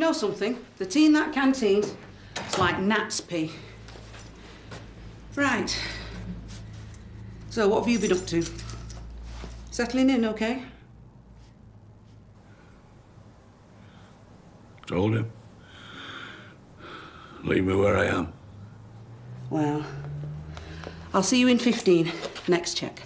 know something? The tea in that canteen is like gnat's pee. Right. So, what have you been up to? Settling in, okay? Told him. Leave me where I am. Well, I'll see you in 15. Next check.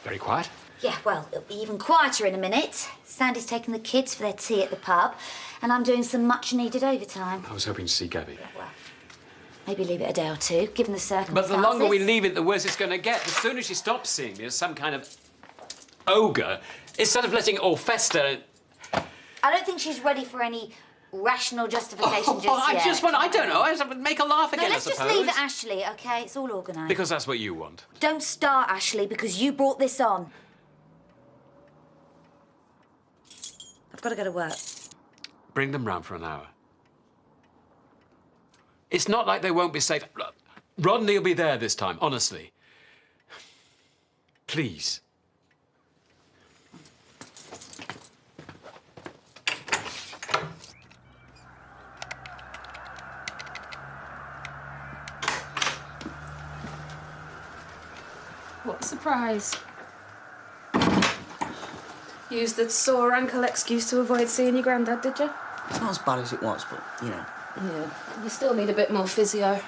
Very quiet. Yeah, well, it'll be even quieter in a minute. Sandy's taking the kids for their tea at the pub, and I'm doing some much-needed overtime. I was hoping to see Gabby. Yeah, well, maybe leave it a day or two, given the circumstances. But the longer we leave it, the worse it's going to get. The sooner she stops seeing me as some kind of ogre, instead of letting it all fester... I don't think she's ready for any rational justification just yet. I just want, I don't know, I would make her laugh again, no, let's I suppose. just leave it, Ashley, OK? It's all organised. Because that's what you want. Don't start, Ashley, because you brought this on. I've got to go to work. Bring them round for an hour. It's not like they won't be safe. Rodney will be there this time, honestly. Please. What a surprise. Used the sore ankle excuse to avoid seeing your granddad, did you? It's not as bad as it was, but, you know. Yeah. You still need a bit more physio.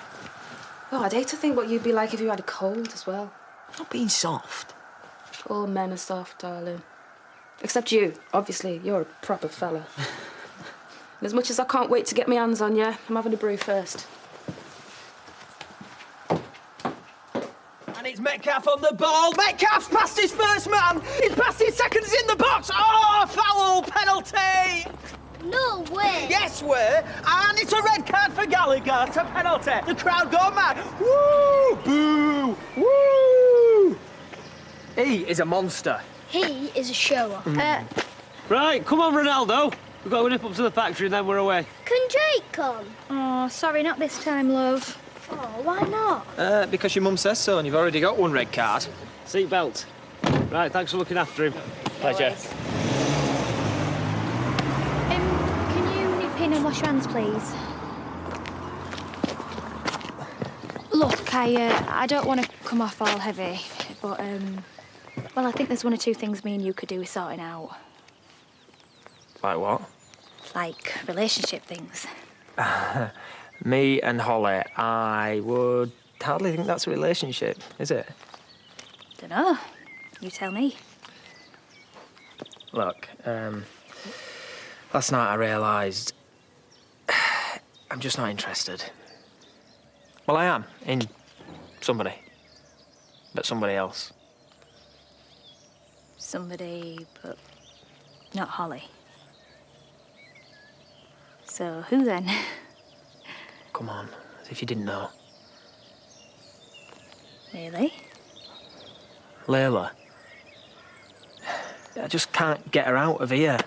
Oh, I'd hate to think what you'd be like if you had a cold as well. I'm not being soft. All men are soft, darling. Except you. Obviously, you're a proper fella. And as much as I can't wait to get my hands on you, I'm having a brew first. And it's Metcalf on the ball. Metcalf's past his first man. He's past his second. He's in the box. Oh, foul, penalty. No way. Yes, way. And it's a red card for Gallagher. It's a penalty. The crowd go mad. Woo! Boo! Woo! He is a monster. He is a shower. Right, come on, Ronaldo. We've got to nip up to the factory and then we're away. Can Jake come? Oh, sorry, not this time, love. Oh, why not? Because your mum says so and you've already got one red card. Seat belt. Right, thanks for looking after him. Pleasure. Can you nip in and wash your hands, please? Look, I don't want to come off all heavy, but, well, I think there's one or two things me and you could do with sorting out. Like what? Like relationship things. Me and Holly, I would hardly think that's a relationship, is it? Dunno. You tell me. Look, last night I realised I'm just not interested. Well, I am, in somebody. But somebody else. Somebody, but not Holly. So who then? Come on, as if you didn't know. Really? Layla. I just can't get her out of here.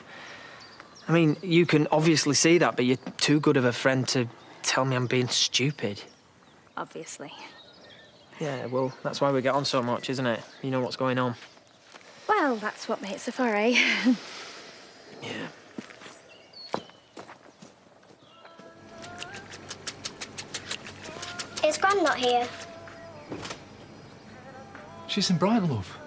I mean, you can obviously see that, but you're too good of a friend to tell me I'm being stupid. Obviously. Yeah, well, that's why we get on so much, isn't it? You know what's going on. Well, that's what makes a foray. Yeah. Is Gran not here? She's in Brighton, love.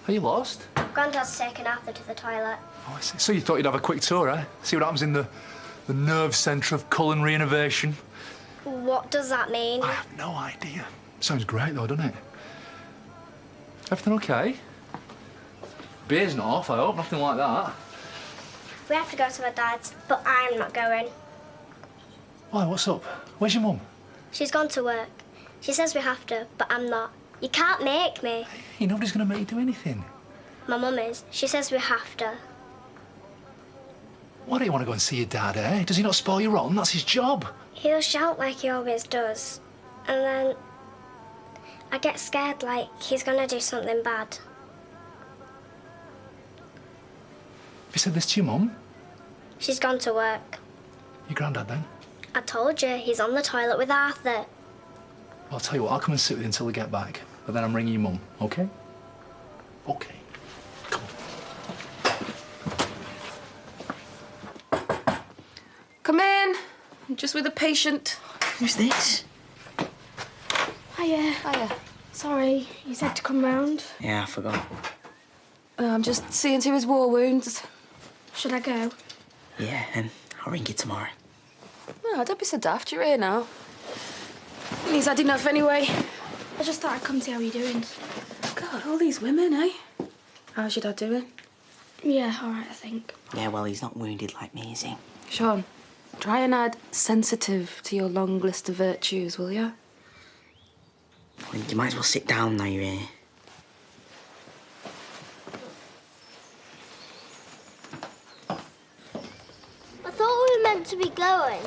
Are you lost? Grandad's taken Arthur to the toilet. Oh, I see. So you thought you'd have a quick tour, eh? See what happens in the nerve centre of culinary innovation? What does that mean? I have no idea. Sounds great, though, doesn't it? Everything okay? Beer's not off, I hope. Nothing like that. We have to go to her dad's, but I'm not going. Why, what's up? Where's your mum? She's gone to work. She says we have to, but I'm not. You can't make me. Hey, nobody's going to make you do anything. My mum is. She says we have to. Why don't you want to go and see your dad, eh? Does he not spoil you rotten? That's his job. He'll shout like he always does. And then I get scared like he's going to do something bad. Have you said this to your mum? She's gone to work. Your granddad, then? I told you, he's on the toilet with Arthur. Well, I'll tell you what, I'll come and sit with you until we get back. but then I'm ringing your mum, OK? OK. Come on. Come in. I'm just with a patient. Who's this? Hiya. Sorry, you said to come round. Yeah, I forgot. I'm just seeing to his war wounds. Should I go? Yeah, and I'll ring you tomorrow. No, don't be so daft. You're here now. He's had enough anyway. I just thought I'd come see how you're doing. God, all these women, eh? How's your dad doing? Yeah, all right, I think. Yeah, well, he's not wounded like me, is he? Sean, try and add sensitive to your long list of virtues, will you? Well, you might as well sit down now you're here. I thought we were meant to be going.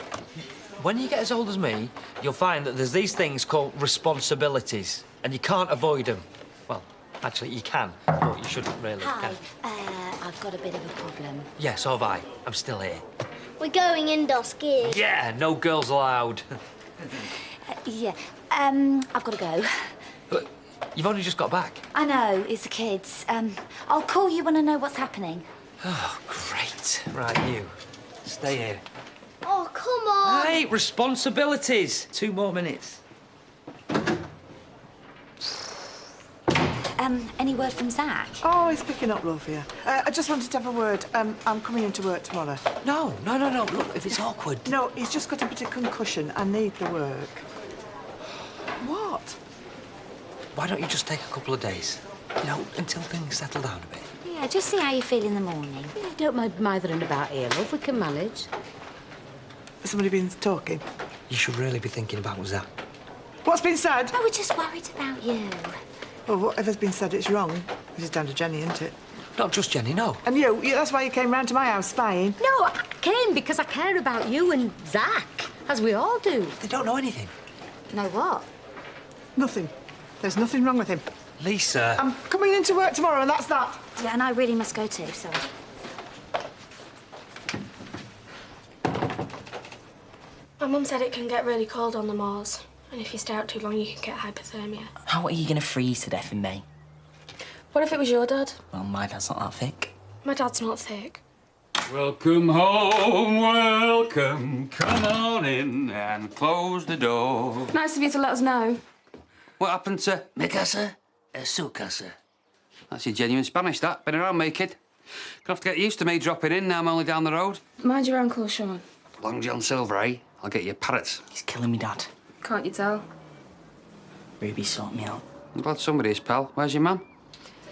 When you get as old as me, you'll find that there's these things called responsibilities, and you can't avoid them. Well, actually, you can, but you shouldn't really. Hi, Can. I've got a bit of a problem. Yeah, so have I. I'm still here. We're going indoor skiing. Yeah, no girls allowed. Yeah, I've got to go. But you've only just got back. I know, it's the kids. I'll call you when I know what's happening. Oh, great. Right, you. Stay here. Oh, come on. Hey, responsibilities. 2 more minutes. Any word from Zach? Oh, he's picking up, love, yeah. I just wanted to have a word. I'm coming into work tomorrow. No. Look, if it's awkward. No, he's just got a bit of concussion. I need the work. What? Why don't you just take a couple of days? You know, until things settle down a bit. Yeah, just see how you feel in the morning. Don't mind mithering about here, love. We can manage. Has somebody been talking? You should really be thinking about Zach. What's been said? No, we're just worried about you. Well, whatever's been said, it's wrong. This is down to Jenny, isn't it? Not just Jenny, no. And you, that's why you came round to my house spying. No, I came because I care about you and Zach, as we all do. They don't know anything. Know what? Nothing. There's nothing wrong with him. Lisa. I'm coming into work tomorrow, and that's that. Yeah, and I really must go too, so... My mum said it can get really cold on the moors, and if you stay out too long, you can get hypothermia. How are you going to freeze to death in May? What if it was your dad? Well, my dad's not that thick. My dad's not thick. Welcome home, welcome. Come on in and close the door. Nice of you to let us know. What happened to mi casa, su casa? That's your genuine Spanish, that. Been around me, kid. Gonna have to get used to me dropping in now I'm only down the road. Mind your uncle, Sean. Long John Silver, eh? I'll get you parrots. He's killing me, Dad. Can't you tell? Ruby, sort me out. I'm glad somebody is, pal. Where's your man?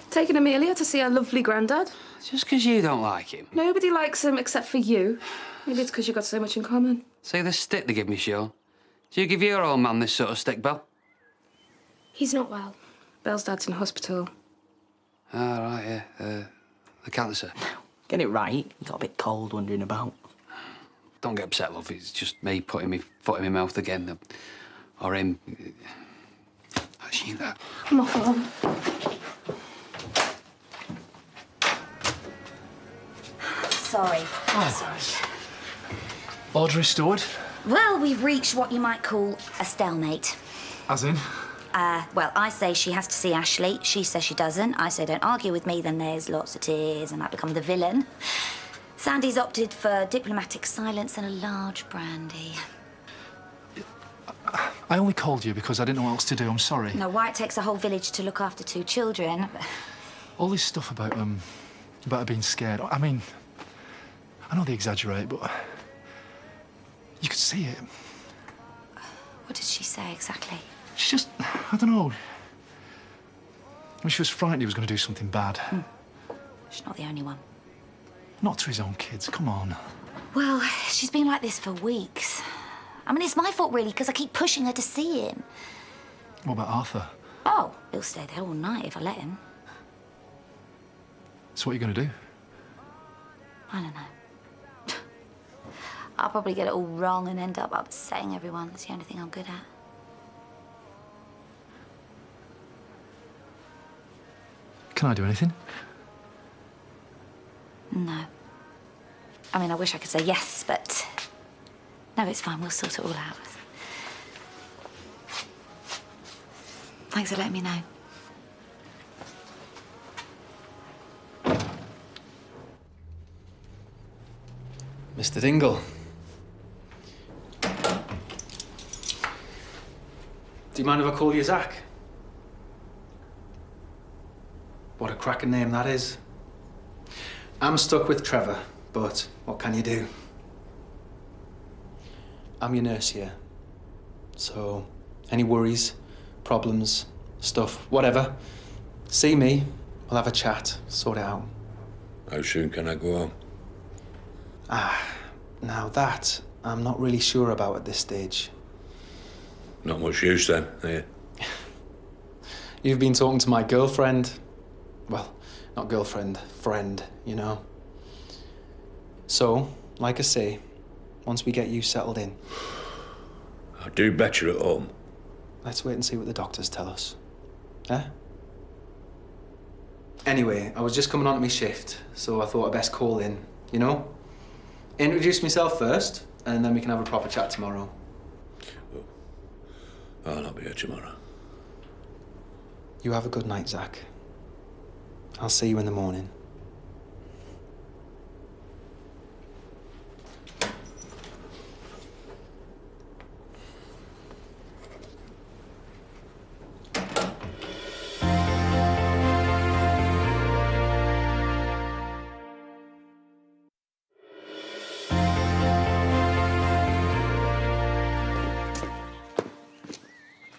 Taking Amelia to see her lovely granddad. Just 'cause you don't like him. Nobody likes him except for you. Maybe it's 'cause you've got so much in common. See the stick they give me, Sean? Do you give your old man this sort of stick, Belle? He's not well. Belle's dad's in hospital. Ah, right, yeah. The cancer. Get it right. You got a bit cold wandering about. Don't get upset, love. It's just me putting my foot in my mouth again. Or him. Actually, that. I'm off home. Sorry. Sorry. Order restored? Well, we've reached what you might call a stalemate. As in? Well, I say she has to see Ashley. She says she doesn't. I say don't argue with me. Then there's lots of tears and I become the villain. Sandy's opted for diplomatic silence and a large brandy. I only called you because I didn't know what else to do. I'm sorry. No, why it takes a whole village to look after 2 children. All this stuff about her being scared. I mean, I know they exaggerate, but you could see it. What did she say exactly? She just, I don't know. I mean, she was frightened he was going to do something bad. She's not the only one. Not to his own kids, come on. Well, she's been like this for weeks. I mean, it's my fault, really, because I keep pushing her to see him. What about Arthur? Oh, he'll stay there all night if I let him. So what are you going to do? I don't know. I'll probably get it all wrong and end up upsetting everyone. That's the only thing I'm good at. Can I do anything? No. I mean, I wish I could say yes, but... No, it's fine. We'll sort it all out. Thanks for letting me know. Mr. Dingle. Do you mind if I call you Zach? What a cracking name that is. I'm stuck with Trevor, but what can you do? I'm your nurse here. So, any worries, problems, stuff, whatever, see me, we'll have a chat, sort it out. How soon can I go home? Now that I'm not really sure about at this stage. Not much use then, are you? You've been talking to my girlfriend. Well, not girlfriend, friend, you know. So, like I say, once we get you settled in. I do better at home. Let's wait and see what the doctors tell us. Eh? Anyway, I was just coming on to my shift, so I thought I'd best call in, you know? Introduce myself first, and then we can have a proper chat tomorrow. I'll not be here tomorrow. You have a good night, Zach. I'll see you in the morning.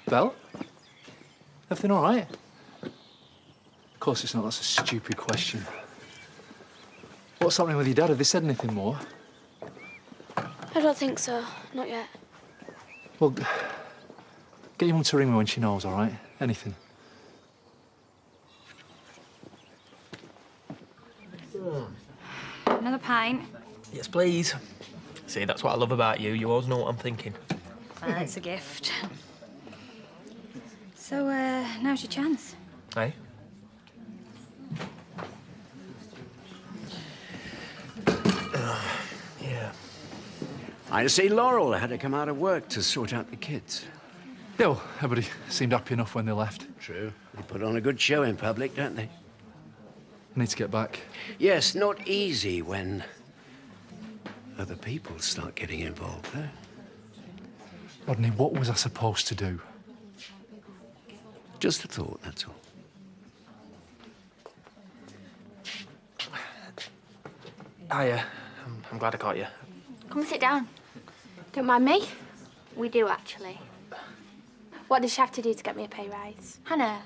Belle? Everything all right? Of course it's not. That's a stupid question. What's happening with your dad? Have they said anything more? I don't think so. Not yet. Well, get your mum to ring me when she knows, all right? Anything. Another pint. Yes, please. See, that's what I love about you. You always know what I'm thinking. That's a gift. So, now's your chance. Hey? Yeah. I see Laurel had to come out of work to sort out the kids. Yeah, well, everybody seemed happy enough when they left. True. They put on a good show in public, don't they? I need to get back. Yes, not easy when other people start getting involved, eh? Rodney, what was I supposed to do? Just a thought, that's all. Hiya. I'm glad I caught you. Come and sit down. Don't mind me. We do, actually. What does she have to do to get me a pay rise? Hannah,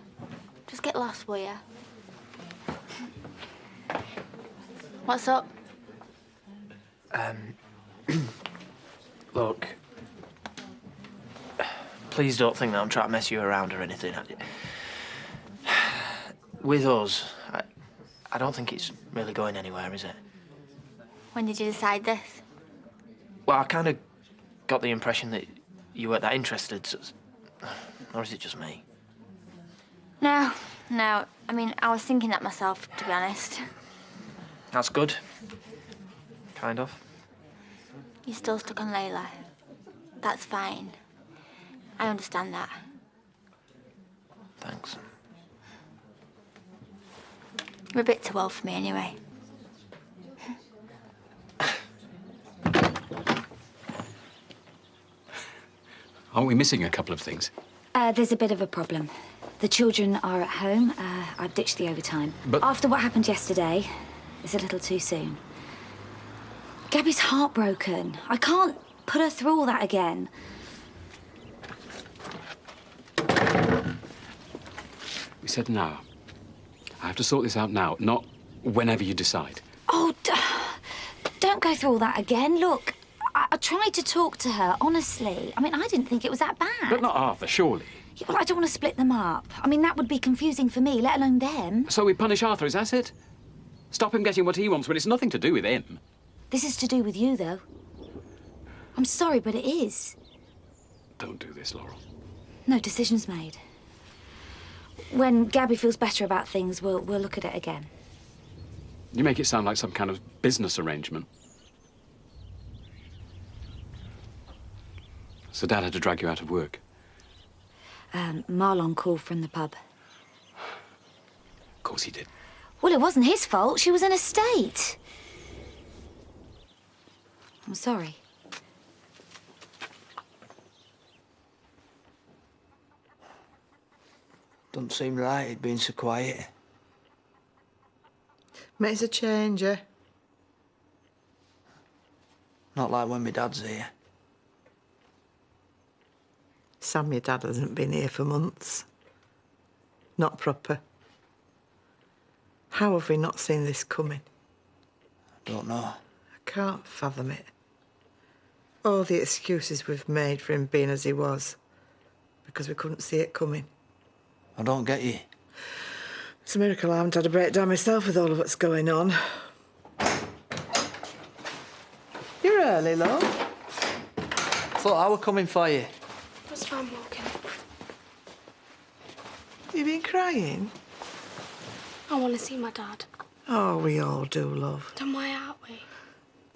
just get lost, will ya? What's up? Look. Please don't think that I'm trying to mess you around or anything. With us, I don't think it's really going anywhere, is it? When did you decide this? Well, I kind of got the impression that you weren't that interested, or is it just me? No. I mean, I was thinking that myself, to be honest. That's good. Kind of. You're still stuck on Layla. That's fine. I understand that. Thanks. You're a bit too old for me, anyway. Aren't we missing a couple of things? There's a bit of a problem. The children are at home. I've ditched the overtime. But after what happened yesterday, it's a little too soon. Gabby's heartbroken. I can't put her through all that again. We said now. I have to sort this out now, not whenever you decide. Oh, don't go through all that again. Look, I tried to talk to her, honestly. I mean, I didn't think it was that bad. But not Arthur, surely. Yeah, well, I don't want to split them up. I mean, that would be confusing for me, let alone them. So we punish Arthur, is that it? Stop him getting what he wants when it's nothing to do with him. This is to do with you, though. I'm sorry, but it is. Don't do this, Laurel. No, decision's made. When Gabby feels better about things, we'll look at it again. You make it sound like some kind of business arrangement. So Dad had to drag you out of work? Marlon called from the pub. Of course he did. Well, it wasn't his fault. She was in a state. I'm sorry. Don't seem right it being so quiet. Makes a change, eh? Not like when my dad's here. Sam, your dad hasn't been here for months. Not proper. How have we not seen this coming? I don't know. I can't fathom it. All the excuses we've made for him being as he was, because we couldn't see it coming. I don't get you. It's a miracle I haven't had a breakdown myself with all of what's going on. You're early, love. Thought I were coming for you. What's Sam walking? You been crying? I want to see my dad. Oh, we all do, love. Then why aren't we?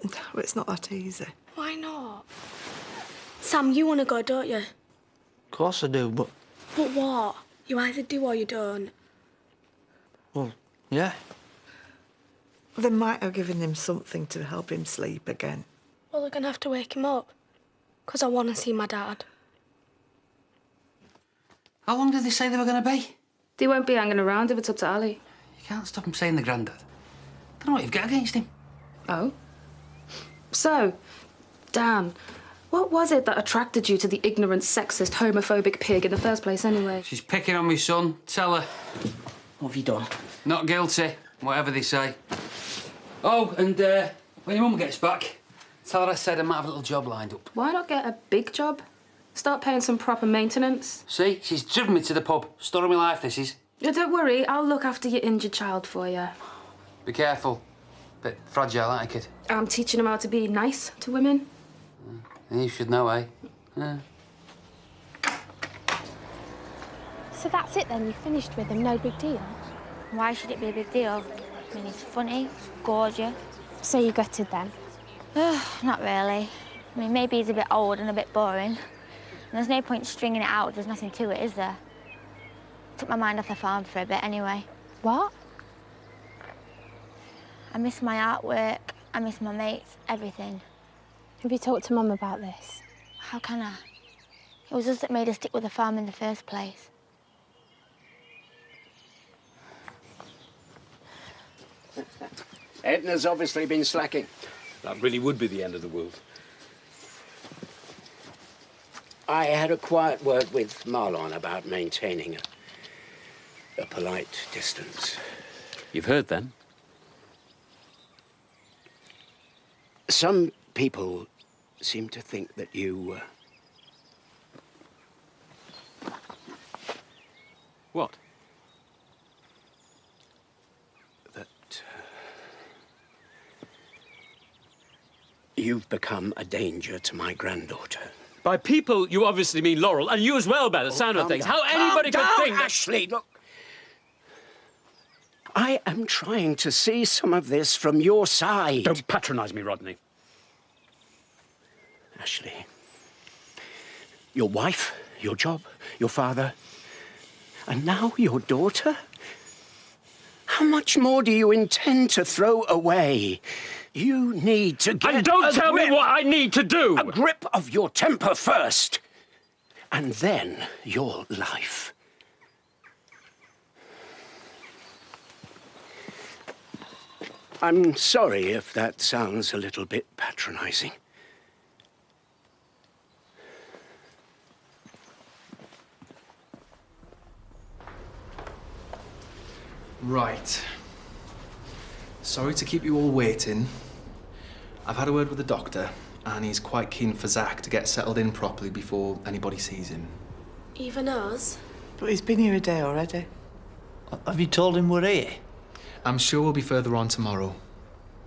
Well, it's not that easy. Why not? Sam, you want to go, don't you? Of course I do, but... But what? You either do or you don't. Well, yeah. They might have given him something to help him sleep again. Well, they're going to have to wake him up. Because I want to see my dad. How long did they say they were going to be? They won't be hanging around if it's up to Ali. You can't stop him saying the granddad. Don't know what you've got against him. Oh? So, Dan, what was it that attracted you to the ignorant, sexist, homophobic pig in the first place, anyway? She's picking on me son. Tell her. What have you done? Not guilty, whatever they say. Oh, and when your mum gets back, tell her I said I might have a little job lined up. Why not get a big job? Start paying some proper maintenance. See, she's driven me to the pub. Story of my life, this is. Yeah, don't worry, I'll look after your injured child for you. Be careful. Bit fragile, aren't you, kid? I'm teaching him how to be nice to women. You should know, eh? Yeah. So that's it then? You finished with him? No big deal? Why should it be a big deal? I mean, he's funny, he's gorgeous. So you gutted then? Not really. I mean, maybe he's a bit old and a bit boring. And there's no point stringing it out. There's nothing to it, is there? Took my mind off the farm for a bit anyway. What? I miss my artwork, I miss my mates, everything. Have you talked to Mum about this? How can I? It was us that made her stick with the farm in the first place. Edna's obviously been slacking. That really would be the end of the world. I had a quiet word with Marlon about maintaining a polite distance. You've heard, then? Some people seem to think that you... What? That... you've become a danger to my granddaughter. By people, you obviously mean Laurel, and you as well, by the sound of things. How anybody could think that... Ashley, look. I am trying to see some of this from your side. Don't patronise me, Rodney. Ashley, your wife, your job, your father, and now your daughter? How much more do you intend to throw away? You need to get And don't tell me what I need to do! A grip of your temper first, and then your life. I'm sorry if that sounds a little bit patronizing. Right. Sorry to keep you all waiting. I've had a word with the doctor, and he's quite keen for Zach to get settled in properly before anybody sees him. Even us? But he's been here a day already. Have you told him we're here? I'm sure we'll be further on tomorrow.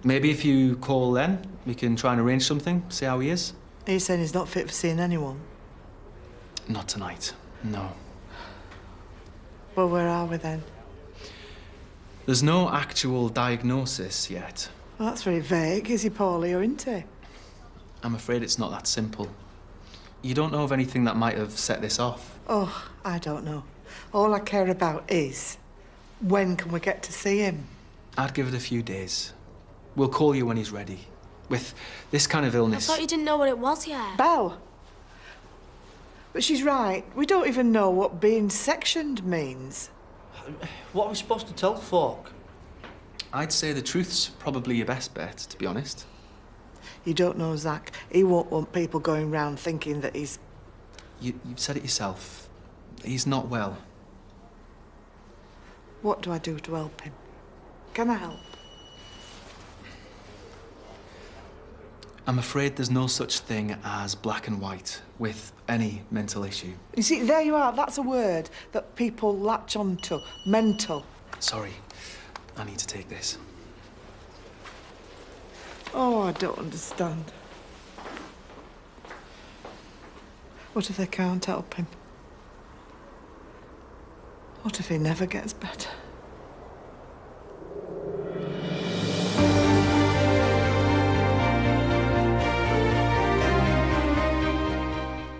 Maybe if you call then, we can try and arrange something, see how he is. Are you saying he's not fit for seeing anyone? Not tonight, no. Well, where are we then? There's no actual diagnosis yet. Well, that's very vague. Is he poorly or isn't he? I'm afraid it's not that simple. You don't know of anything that might have set this off. Oh, I don't know. All I care about is, when can we get to see him? I'd give it a few days. We'll call you when he's ready. With this kind of I illness... thought you didn't know what it was yet. Belle. But she's right. We don't even know what being sectioned means. What are we supposed to tell folk? I'd say the truth's probably your best bet, to be honest. You don't know Zach. He won't want people going round thinking that he's... You've said it yourself. He's not well. What do I do to help him? Can I help? I'm afraid there's no such thing as black and white with any mental issue. You see, there you are. That's a word that people latch onto. Mental. Sorry, I need to take this. Oh, I don't understand. What if they can't help him? What if he never gets better?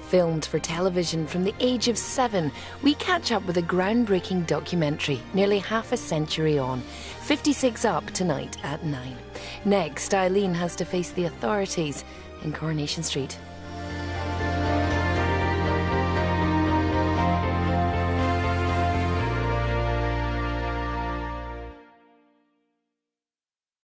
Filmed for television from the age of 7, we catch up with a groundbreaking documentary nearly half a century on. 56 Up tonight at 9. Next, Eileen has to face the authorities in Coronation Street.